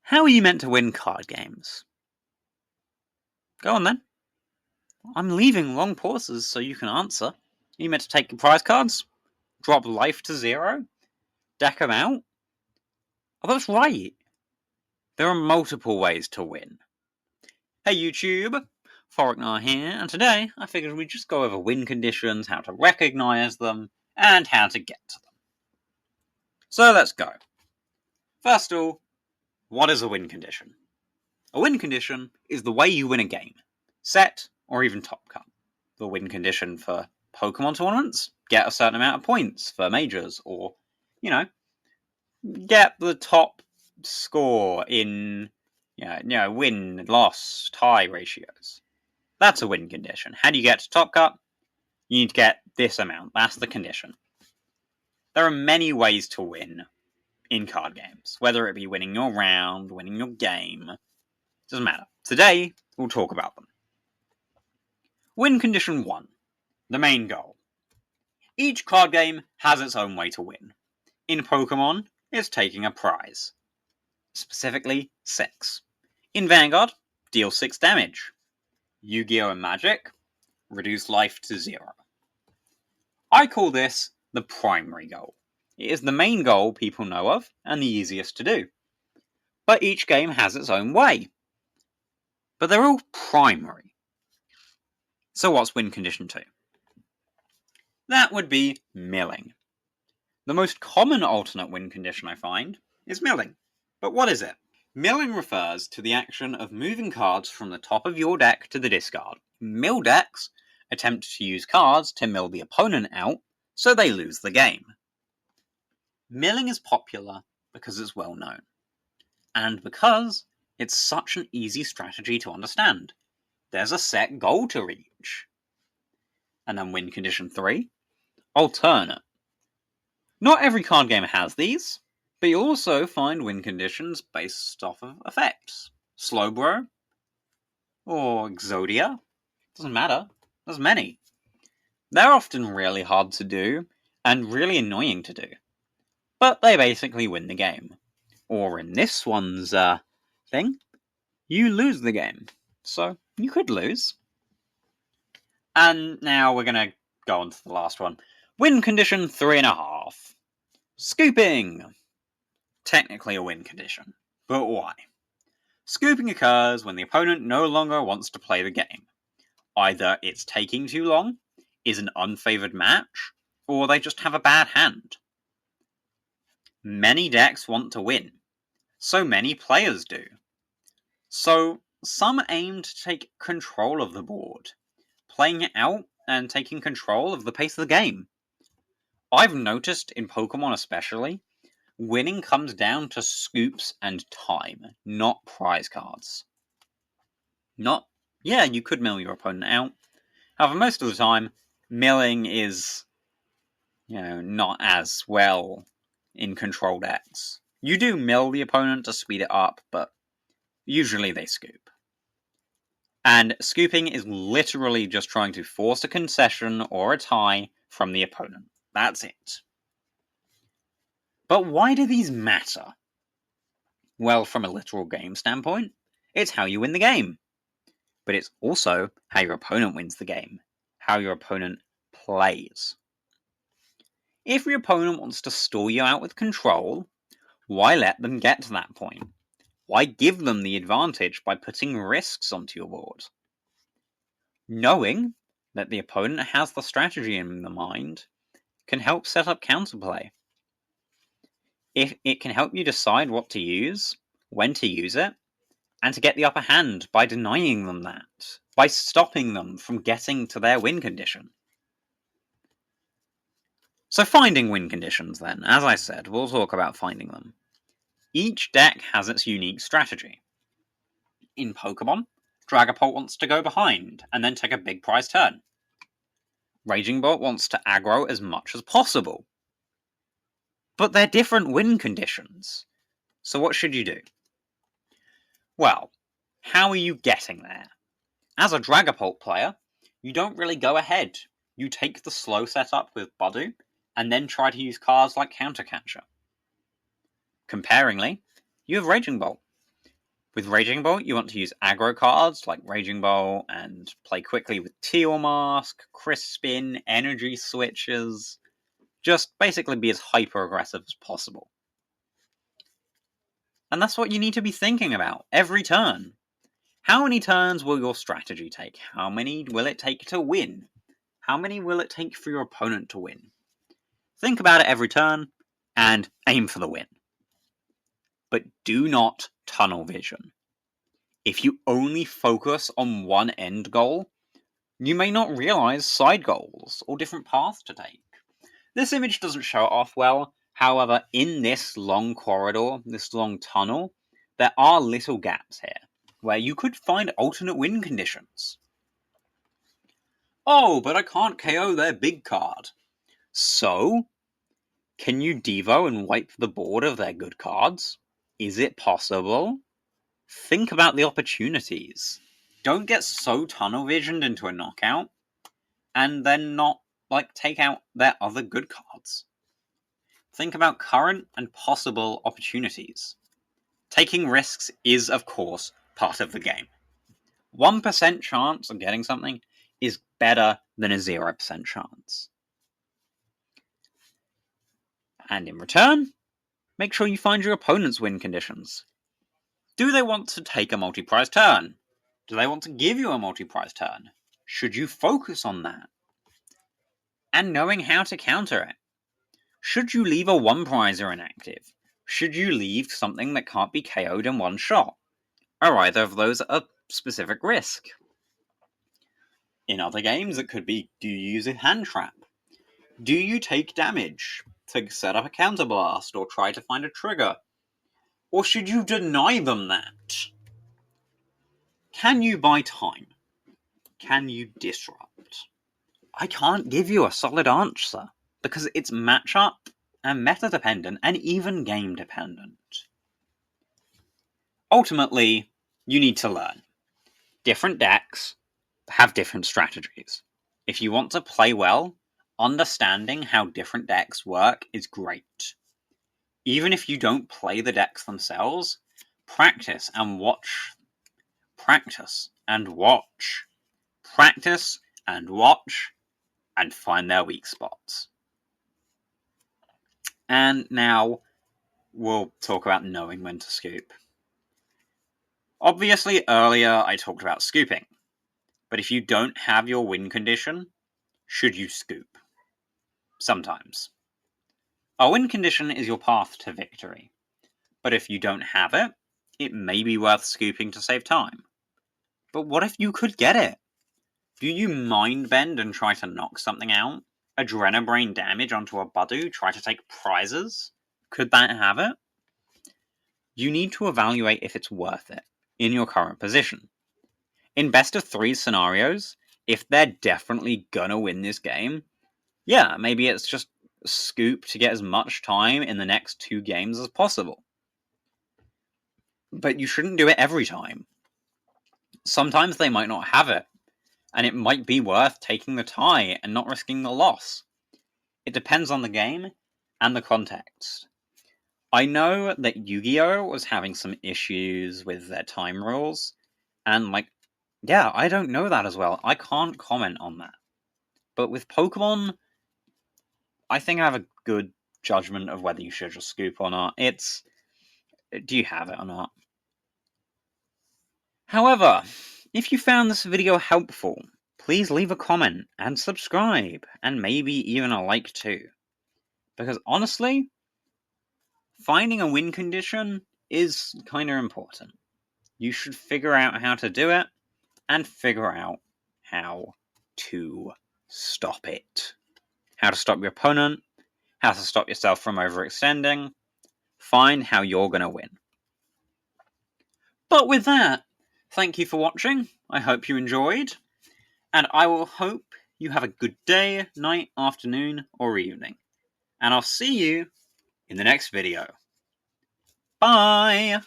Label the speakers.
Speaker 1: How are you meant to win card games? Go on then. I'm leaving long pauses so you can answer. Are you meant to take your prize cards? Drop life to 0? Deck them out? Oh, that's right. There are multiple ways to win. Hey YouTube, Foriknar here, and today I figured we'd just go over win conditions, how to recognise them, and how to get to them. So let's go. First of all, what is a win condition? A win condition is the way you win a game. Set, or even top cut. The win condition for Pokemon tournaments, get a certain amount of points for majors, or, get the top score in, win, loss, tie ratios. That's a win condition. How do you get to top cut? You need to get this amount. That's the condition. There are many ways to win in card games, whether it be winning your round, winning your game. Doesn't matter. Today, we'll talk about them. Win condition 1. The main goal. Each card game has its own way to win. In Pokemon, it's taking a prize. Specifically, 6. In Vanguard, deal 6 damage. Yu-Gi-Oh! And Magic, reduce life to 0. I call this the primary goal. It is the main goal people know of, and the easiest to do. But each game has its own way. But they're all primary. So what's win condition 2? That would be milling. The most common alternate win condition I find is milling. But what is it? Milling refers to the action of moving cards from the top of your deck to the discard. Mill decks attempt to use cards to mill the opponent out, so they lose the game. Milling is popular because it's well known, and because it's such an easy strategy to understand. There's a set goal to reach. And then win condition 3, alternate. Not every card game has these, but you'll also find win conditions based off of effects. Slowbro, or Exodia, doesn't matter, there's many. They're often really hard to do, and really annoying to do. But they basically win the game. Or in this one's thing, you lose the game. So, you could lose. And now we're going to go on to the last one. Win condition 3.5. Scooping. Technically a win condition. But why? Scooping occurs when the opponent no longer wants to play the game. Either it's taking too long, is an unfavoured match, or they just have a bad hand. Many decks want to win. So many players do. So some aim to take control of the board, playing it out and taking control of the pace of the game. I've noticed, in Pokemon especially, winning comes down to scoops and time, not prize cards. You could mill your opponent out. However, most of the time, milling is, not as well in control decks. You do mill the opponent to speed it up, but usually they scoop. And scooping is literally just trying to force a concession or a tie from the opponent. That's it. But why do these matter? Well, from a literal game standpoint, it's how you win the game. But it's also how your opponent wins the game. How your opponent plays. If your opponent wants to stall you out with control, why let them get to that point? Why give them the advantage by putting risks onto your board? Knowing that the opponent has the strategy in the mind can help set up counterplay. It can help you decide what to use, when to use it, and to get the upper hand by denying them that, by stopping them from getting to their win condition. So finding win conditions then, as I said, we'll talk about finding them. Each deck has its unique strategy. In Pokemon, Dragapult wants to go behind and then take a big prize turn. Raging Bolt wants to aggro as much as possible. But they're different win conditions. So what should you do? Well, how are you getting there? As a Dragapult player, you don't really go ahead. You take the slow setup with Budu, and then try to use cards like Countercatcher. Comparingly, you have Raging Bolt. With Raging Bolt, you want to use aggro cards like Raging Bolt and play quickly with Teal Mask, Crisp Spin, Energy Switches. Just basically be as hyper-aggressive as possible. And that's what you need to be thinking about every turn. How many turns will your strategy take? How many will it take to win? How many will it take for your opponent to win? Think about it every turn, and aim for the win. But do not tunnel vision. If you only focus on one end goal, you may not realize side goals or different paths to take. This image doesn't show it off well, however, in this long corridor, this long tunnel, there are little gaps here, where you could find alternate win conditions. Oh, but I can't KO their big card. So, can you Devo and wipe the board of their good cards? Is it possible? Think about the opportunities. Don't get so tunnel visioned into a knockout, and then not, take out their other good cards. Think about current and possible opportunities. Taking risks is, of course, part of the game. 1% chance of getting something is better than a 0% chance. And in return, make sure you find your opponent's win conditions. Do they want to take a multi-prize turn? Do they want to give you a multi-prize turn? Should you focus on that? And knowing how to counter it. Should you leave a one-prizer inactive? Should you leave something that can't be KO'd in one shot? Are either of those a specific risk? In other games, it could be, do you use a hand trap? Do you take damage to set up a counterblast or try to find a trigger? Or should you deny them that? Can you buy time? Can you disrupt? I can't give you a solid answer, because it's matchup and meta dependent and even game dependent. Ultimately, you need to learn. Different decks have different strategies. If you want to play well, understanding how different decks work is great. Even if you don't play the decks themselves, practice and watch. Practice and watch. Practice and watch, and find their weak spots. And now we'll talk about knowing when to scoop. Obviously, earlier I talked about scooping, but if you don't have your win condition, should you scoop? Sometimes. A win condition is your path to victory, but if you don't have it, it may be worth scooping to save time. But what if you could get it? Do you mind bend and try to knock something out? Adrenabrain damage onto a Budu, try to take prizes? Could that have it? You need to evaluate if it's worth it in your current position. In best of 3 scenarios, if they're definitely gonna win this game, yeah, maybe it's just scoop to get as much time in the next 2 games as possible. But you shouldn't do it every time. Sometimes they might not have it, and it might be worth taking the tie and not risking the loss. It depends on the game and the context. I know that Yu-Gi-Oh! Was having some issues with their time rules, and I don't know that as well. I can't comment on that. But with Pokemon, I think I have a good judgment of whether you should just scoop or not. Do you have it or not? However, if you found this video helpful, please leave a comment and subscribe, and maybe even a like too. Because honestly, finding a win condition is kind of important. You should figure out how to do it, and figure out how to stop it. How to stop your opponent, how to stop yourself from overextending, find how you're going to win. But with that, thank you for watching, I hope you enjoyed, and I will hope you have a good day, night, afternoon, or evening. And I'll see you in the next video. Bye!